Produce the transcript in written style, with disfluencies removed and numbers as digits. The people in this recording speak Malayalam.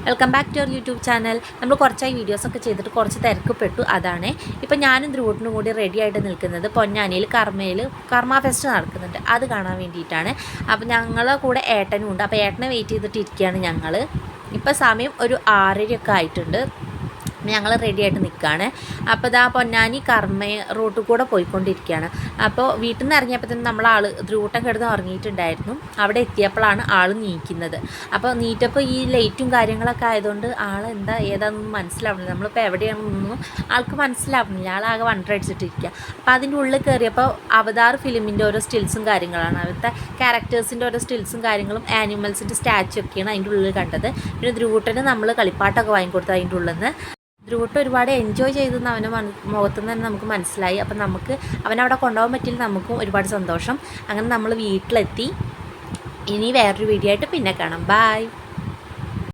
Welcome back to our YouTube channel. നമ്മൾ കുറച്ചായി വീഡിയോസൊക്കെ ചെയ്തിട്ട് കുറച്ച് തിരക്കപ്പെട്ടു. അതാണ് ഇപ്പം ഞാനും ധ്രുവട്ടിനും കൂടി റെഡി ആയിട്ട് നിൽക്കുന്നത് പൊന്നാനിയിൽ കർമ്മ ഫെസ്റ്റ് നടക്കുന്നുണ്ട്. അത് കാണാൻ വേണ്ടിയിട്ടാണ്. അപ്പം ഞങ്ങളെ കൂടെ ഏട്ടനും ഉണ്ട്. അപ്പോൾ ഏട്ടനെ വെയിറ്റ് ചെയ്തിട്ട് ഇരിക്കുകയാണ് ഞങ്ങൾ. ഇപ്പം സമയം ഒരു 6:30 ആയിട്ടുണ്ട്. ഞങ്ങൾ റെഡി ആയിട്ട് നിൽക്കുകയാണ്. അപ്പോൾ ഇതാ പൊന്നാനി കർമ്മ റോട്ടിൽ കൂടെ പോയിക്കൊണ്ടിരിക്കുകയാണ്. അപ്പോൾ വീട്ടിൽ നിന്ന് ഇറങ്ങിയപ്പോൾ തന്നെ ധ്രുവട്ടം കിടന്ന് ഉറങ്ങിയിട്ടുണ്ടായിരുന്നു. അവിടെ എത്തിയപ്പോഴാണ് ആൾ നീക്കുന്നത്. അപ്പോൾ നീറ്റപ്പോൾ ഈ ലൈറ്റും കാര്യങ്ങളൊക്കെ ആയതുകൊണ്ട് എന്താ ഏതാണെന്നൊന്നും മനസ്സിലാവുന്നില്ല. നമ്മളിപ്പോൾ എവിടെയാണെന്നൊന്നും ആൾക്ക് മനസ്സിലാവുന്നില്ല. ആളാകെ വണ്ടറടിച്ചിട്ടിരിക്കുക. അപ്പോൾ അതിൻ്റെ ഉള്ളിൽ കയറിയപ്പോൾ അവതാർ ഫിലിമിൻ്റെ ഓരോ സ്റ്റിൽസും കാര്യങ്ങളാണ്. അവിടുത്തെ ക്യാരക്ടേഴ്സിൻ്റെ ഓരോ സ്റ്റിൽസും കാര്യങ്ങളും ആനിമൽസിൻ്റെ സ്റ്റാച്ചു ഒക്കെയാണ് അതിൻ്റെ ഉള്ളിൽ കണ്ടത്. പിന്നെ ധ്രുവട്ടന് നമ്മൾ കളിപ്പാട്ടൊക്കെ വാങ്ങിക്കൊടുത്തു അതിൻ്റെ ഉള്ളിൽ നിന്ന്. ധ്രുവട്ട് ഒരുപാട് എൻജോയ് ചെയ്തെന്ന് അവൻ്റെ മുഖത്തു നിന്ന് തന്നെ നമുക്ക് മനസ്സിലായി. അപ്പം നമുക്ക് അവനവിടെ കൊണ്ടുപോകാൻ പറ്റിയില്ല, നമുക്കും ഒരുപാട് സന്തോഷം. അങ്ങനെ നമ്മൾ വീട്ടിലെത്തി. ഇനി വേറൊരു വീഡിയോ ആയിട്ട് പിന്നെ കാണാം. ബൈ.